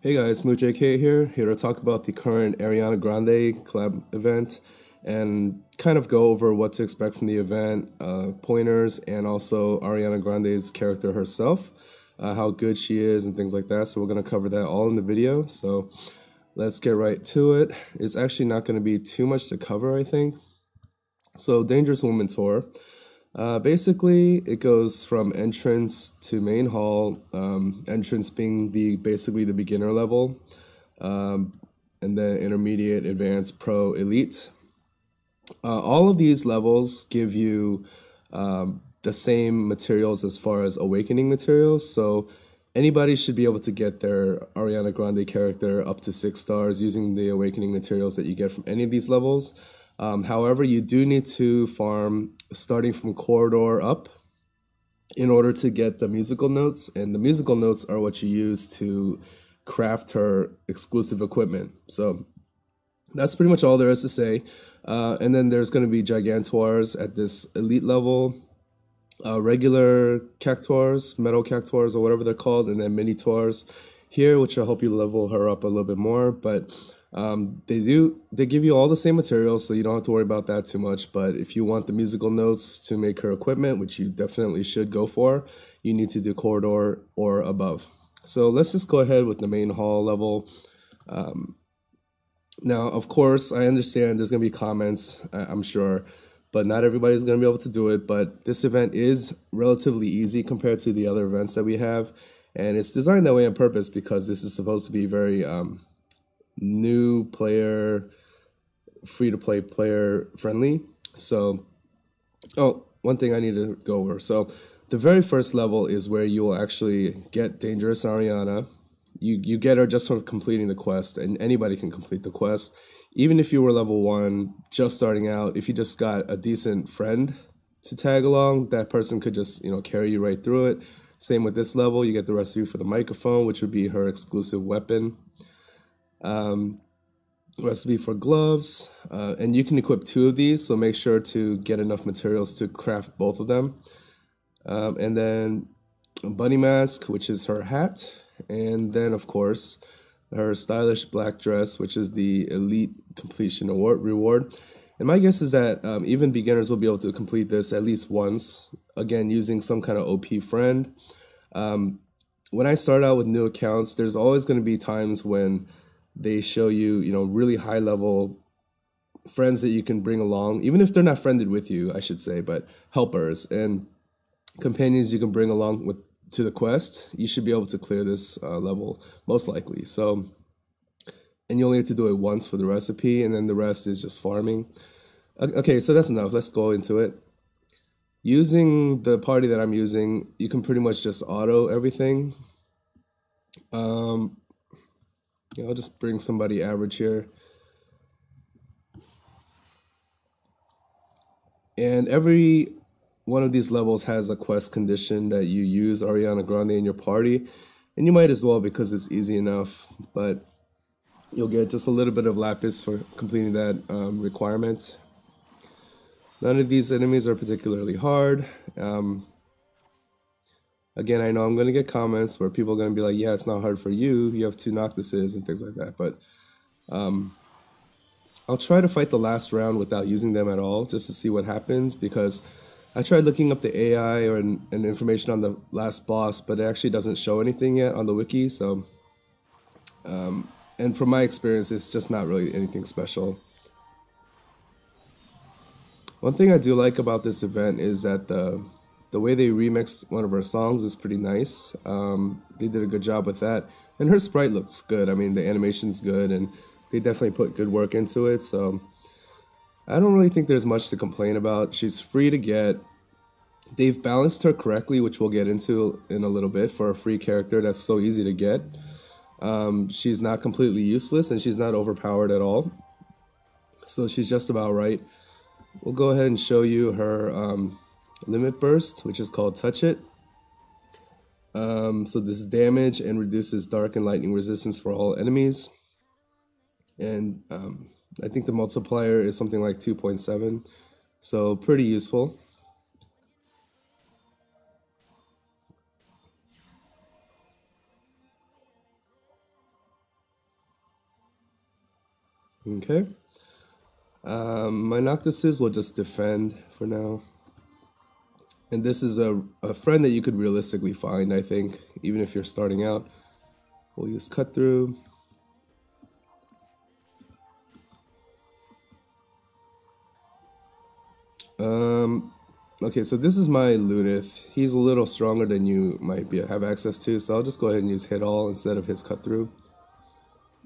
Hey guys, Moo JK here to talk about the current Ariana Grande collab event and kind of go over what to expect from the event, pointers, and also Ariana Grande's character herself, how good she is, and things like that. So we're going to cover that all in the video. So let's get right to it. It's actually not going to be too much to cover, I think. So Dangerous Woman Tour. Basically, it goes from entrance to main hall, entrance being basically the beginner level, and then intermediate, advanced, pro, elite. All of these levels give you the same materials as far as awakening materials, so anybody should be able to get their Ariana Grande character up to 6 stars using the awakening materials that you get from any of these levels. However, you do need to farm starting from corridor up in order to get the musical notes, and the musical notes are what you use to craft her exclusive equipment. So that's pretty much all there is to say. And then there's going to be Gigantoirs at this elite level, regular Cactuars, metal Cactuars, or whatever they're called, and then mini Tours here, which will help you level her up a little bit more. But they give you all the same materials, so you don't have to worry about that too much. But if you want the musical notes to make her equipment, which you definitely should go for, you need to do corridor or above. So let's just go ahead with the main hall level. Now, of course, I understand there's going to be comments, I'm sure, but not everybody's going to be able to do it. But this event is relatively easy compared to the other events that we have. And it's designed that way on purpose because this is supposed to be very new player, free-to-play player friendly. So, one thing I need to go over. So the very first level is where you will actually get Dangerous Ariana. You get her just from completing the quest, and anybody can complete the quest. Even if you were level 1, just starting out, if you just got a decent friend to tag along, that person could just, carry you right through it. Same with this level, you get the recipe for the microphone, which would be her exclusive weapon. Recipe for gloves, and you can equip 2 of these, so make sure to get enough materials to craft both of them. And then a bunny mask, which is her hat, and then of course her stylish black dress, which is the elite completion reward. And my guess is that even beginners will be able to complete this at least once, again using some kind of OP friend. When I start out with new accounts, there's always going to be times when they show you, really high level friends that you can bring along, even if they're not friended with you, I should say, but helpers and companions you can bring along to the quest. You should be able to clear this level most likely. So, and you only have to do it once for the recipe, and then the rest is just farming. Okay, so that's enough. Let's go into it. Using the party that I'm using, you can pretty much just auto everything. I'll just bring somebody average here. And every one of these levels has a quest condition that you use Ariana Grande in your party. And you might as well because it's easy enough, but you'll get just a little bit of lapis for completing that requirement. None of these enemies are particularly hard. Again, I know I'm going to get comments where people are going to be like, yeah, it's not hard for you. You have 2 Noctises and things like that. But I'll try to fight the last round without using them at all just to see what happens, because I tried looking up the AI and information on the last boss, but it actually doesn't show anything yet on the wiki. So, and from my experience, it's just not really anything special. One thing I do like about this event is that the way they remixed one of her songs is pretty nice. They did a good job with that. And her sprite looks good. I mean, the animation's good, and they definitely put good work into it. So I don't really think there's much to complain about. She's free to get. They've balanced her correctly, which we'll get into in a little bit, for a free character that's so easy to get. She's not completely useless, and she's not overpowered at all. So she's just about right. We'll go ahead and show you her limit burst, which is called Touch It. So this damage and reduces dark and lightning resistance for all enemies. And I think the multiplier is something like 2.7, so pretty useful. Okay. My Noctises will just defend for now. And this is a friend that you could realistically find, I think, even if you're starting out. We'll use cut through. Okay, so this is my Lunith. He's a little stronger than you might have access to, so I'll just go ahead and use hit all instead of his cut through.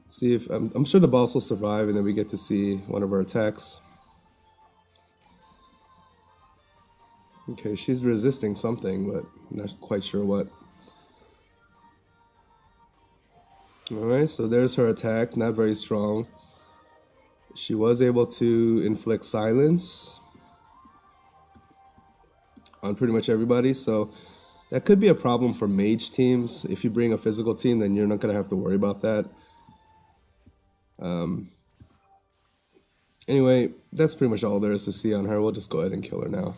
See if I'm sure the boss will survive, and then we get to see one of our attacks. Okay, she's resisting something, but I'm not quite sure what. Alright, so there's her attack, not very strong. She was able to inflict silence on pretty much everybody, so that could be a problem for mage teams. If you bring a physical team, then you're not going to have to worry about that. Anyway, that's pretty much all there is to see on her. We'll just go ahead and kill her now.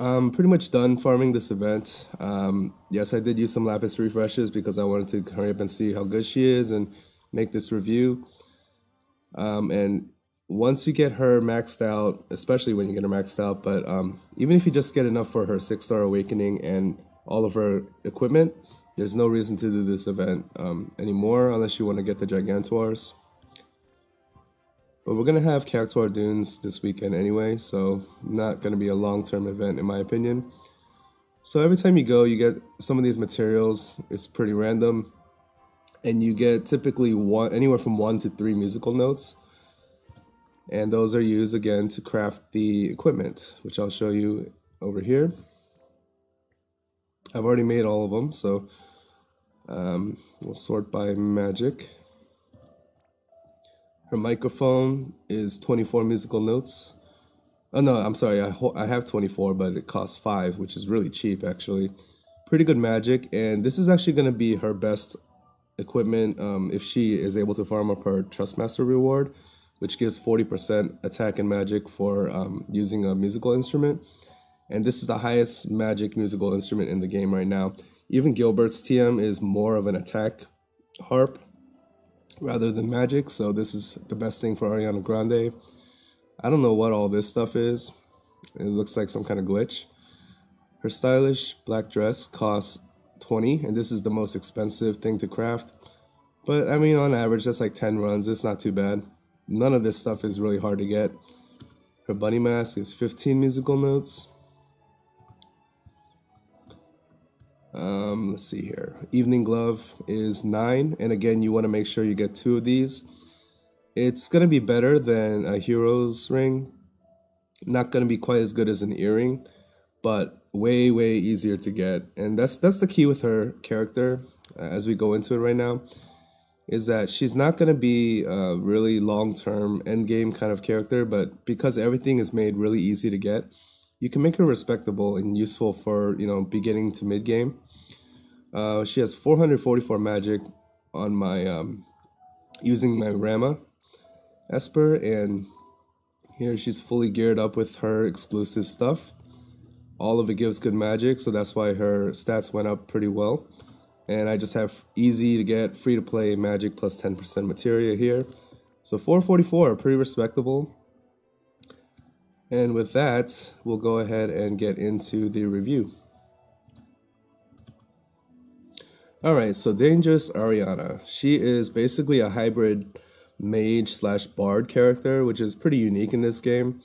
I'm pretty much done farming this event. Yes, I did use some lapis refreshes because I wanted to hurry up and see how good she is and make this review. And once you get her maxed out, especially when you get her maxed out, but even if you just get enough for her 6-star awakening and all of her equipment, there's no reason to do this event anymore unless you want to get the Gigantuars. But we're going to have Cactuar Dunes this weekend anyway, so not going to be a long-term event in my opinion. So every time you go, you get some of these materials. It's pretty random. And you get typically anywhere from 1 to 3 musical notes. And those are used again to craft the equipment, which I'll show you over here. I've already made all of them, so we'll sort by magic. Her microphone is 24 musical notes. Oh no, I'm sorry, I have 24, but it costs 5, which is really cheap actually. Pretty good magic, and this is actually going to be her best equipment if she is able to farm up her Trustmaster reward, which gives 40% attack and magic for using a musical instrument. And this is the highest magic musical instrument in the game right now. Even Gilbert's TM is more of an attack harp rather than magic, so this is the best thing for Ariana Grande. I don't know what all this stuff is. It looks like some kind of glitch. Her stylish black dress costs 20, and this is the most expensive thing to craft. But I mean, on average, that's like 10 runs. It's not too bad. None of this stuff is really hard to get. Her bunny mask is 15 musical notes. Let's see here. Evening glove is 9, and again, you want to make sure you get 2 of these. It's going to be better than a hero's ring. Not going to be quite as good as an earring, but way easier to get. And that's the key with her character as we go into it right now, is that she's not going to be a really long-term endgame kind of character, but because everything is made really easy to get, you can make her respectable and useful for, beginning to mid-game. She has 444 magic on my using my Rama Esper, and here she's fully geared up with her exclusive stuff. All of it gives good magic, so that's why her stats went up pretty well. And I just have easy to get, free to play magic plus 10% materia here. So 444, pretty respectable. And with that, we'll go ahead and get into the review. Alright, so Dangerous Ariana. She is basically a hybrid mage/bard character, which is pretty unique in this game.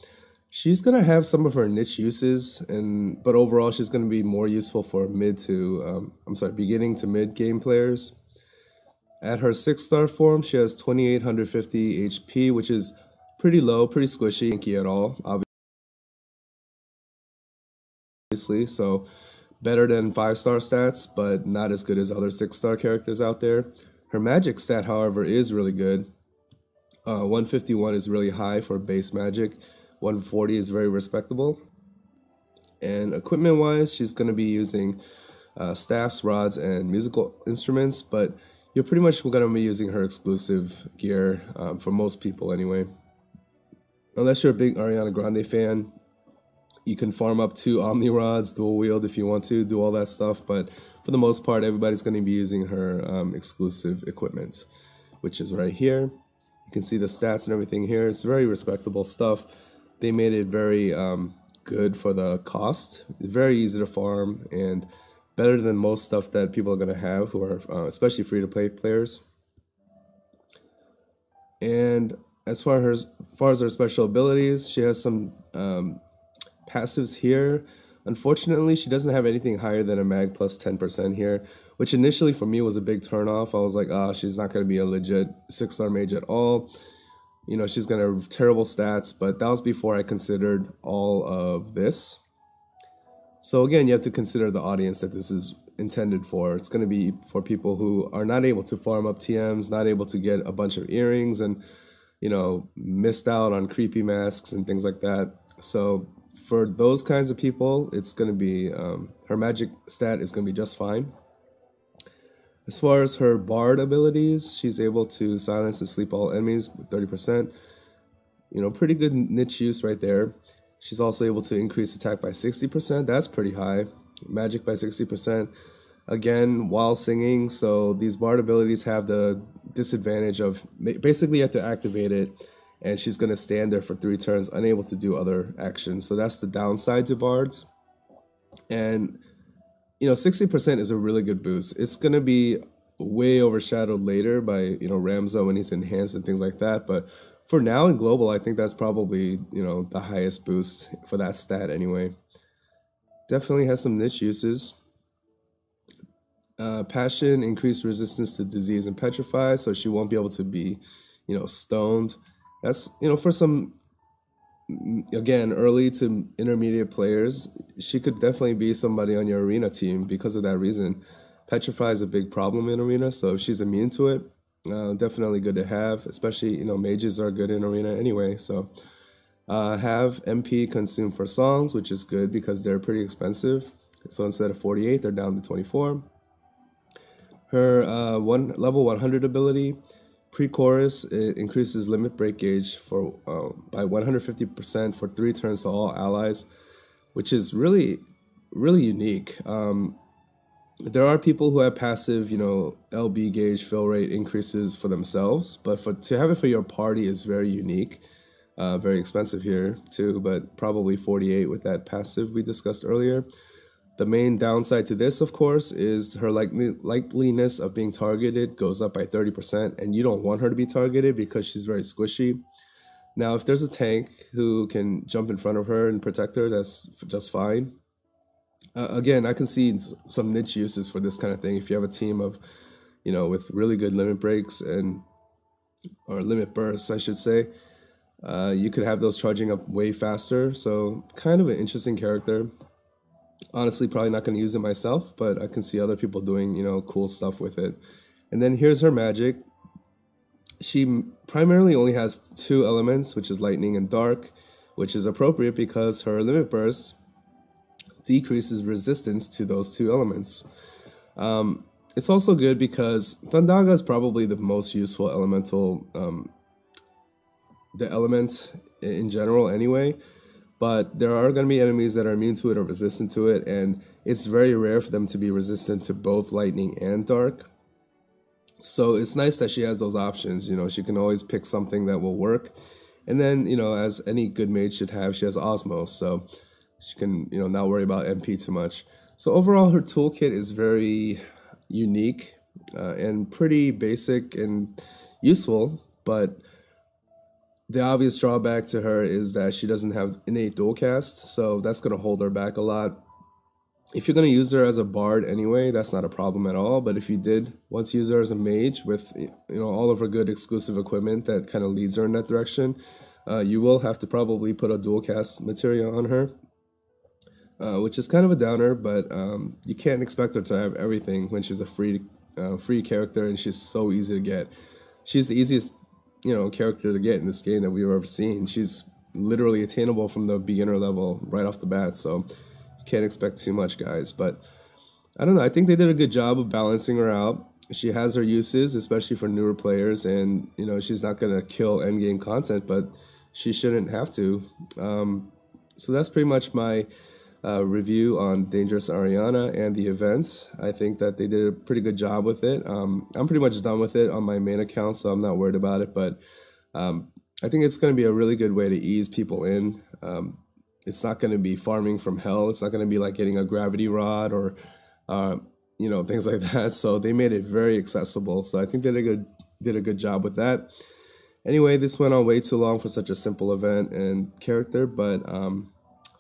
She's going to have some of her niche uses, but overall she's going to be more useful for beginning to mid game players. At her 6-star form, she has 2850 HP, which is pretty low, pretty squishy, tanky at all, obviously, so better than 5-star stats, but not as good as other 6-star characters out there. Her magic stat, however, is really good. 151 is really high for base magic. 140 is very respectable. And equipment-wise, she's going to be using staffs, rods, and musical instruments, but you're pretty much going to be using her exclusive gear for most people anyway. Unless you're a big Ariana Grande fan, You can farm up 2 Omni Rods, dual wield if you want to, do all that stuff. But for the most part, everybody's going to be using her exclusive equipment, which is right here. You can see the stats and everything here. It's very respectable stuff. They made it very good for the cost. It's very easy to farm and better than most stuff that people are going to have who are especially free-to-play players. And as far as her special abilities, she has some passives here. Unfortunately, she doesn't have anything higher than a mag plus 10% here, which initially for me was a big turnoff. I was like, she's not going to be a legit 6-star mage at all. You know, she's going to have terrible stats, but that was before I considered all of this. So again, you have to consider the audience that this is intended for. It's going to be for people who are not able to farm up TMs, not able to get a bunch of earrings, and, you know, missed out on creepy masks and things like that. So for those kinds of people, it's going to be, her magic stat is going to be just fine. As far as her bard abilities, she's able to silence and sleep all enemies with 30%. You know, pretty good niche use right there. She's also able to increase attack by 60%. That's pretty high. Magic by 60%. Again, while singing, so these bard abilities have the disadvantage of basically you have to activate it, and she's going to stand there for 3 turns, unable to do other actions. So that's the downside to bards. And, you know, 60% is a really good boost. It's going to be way overshadowed later by, you know, Ramza when he's enhanced and things like that. But for now in global, I think that's probably, you know, the highest boost for that stat anyway. Definitely has some niche uses. Passion, increased resistance to disease and petrify, so she won't be able to be, you know, stoned. That's, you know, for some, again, early to intermediate players, she could definitely be somebody on your arena team because of that reason. Petrify is a big problem in arena, so if she's immune to it, definitely good to have, especially, you know, mages are good in arena anyway. So have MP consumed for songs, which is good because they're pretty expensive. So instead of 48, they're down to 24. Her level 100 ability, pre-chorus, it increases limit break gauge for by 150% for 3 turns to all allies, which is really, really unique. There are people who have passive, you know, LB gauge fill rate increases for themselves, but to have it for your party is very unique. Very expensive here too, but probably 48 with that passive we discussed earlier. The main downside to this, of course, is her likeliness of being targeted goes up by 30%, and you don't want her to be targeted because she's very squishy. Now, if there's a tank who can jump in front of her and protect her, that's just fine. Again, I can see some niche uses for this kind of thing. If you have a team of, you know, with really good limit breaks or limit bursts, I should say, you could have those charging up way faster. So kind of an interesting character. Honestly, probably not going to use it myself, but I can see other people doing, you know, cool stuff with it. And then here's her magic. She primarily only has 2 elements, which is lightning and dark, which is appropriate because her limit burst decreases resistance to those 2 elements. It's also good because Thundaga is probably the most useful elemental, the element in general anyway. But there are going to be enemies that are immune to it or resistant to it, and it's very rare for them to be resistant to both lightning and dark. So it's nice that she has those options. You know, she can always pick something that will work. And then, you know, as any good mage should have, she has Osmos, so she can, you know, not worry about MP too much. So overall, her toolkit is very unique and pretty basic and useful, but the obvious drawback to her is that she doesn't have innate dual cast, so that's going to hold her back a lot. If you're going to use her as a bard anyway, that's not a problem at all. But if you did want to use her as a mage with, you know, all of her good exclusive equipment that kind of leads her in that direction, you will have to probably put a dual cast material on her, which is kind of a downer. But you can't expect her to have everything when she's a free character and she's so easy to get. She's the easiest, you know, character to get in this game that we've ever seen. She's literally attainable from the beginner level right off the bat, so you can't expect too much, guys. But I don't know, I think they did a good job of balancing her out. She has her uses, especially for newer players, and, you know, she's not going to kill endgame content, but she shouldn't have to. So that's pretty much my review on Dangerous Ariana and the events. I think that they did a pretty good job with it. I'm pretty much done with it on my main account, so I'm not worried about it. But um, I think it's going to be a really good way to ease people in. It's not going to be farming from hell. It's not going to be like getting a gravity rod or uh, things like that. So they made it very accessible. So I think they did a good job with that. Anyway, this went on way too long for such a simple event and character, but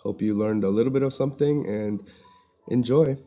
hope you learned a little bit of something and enjoy.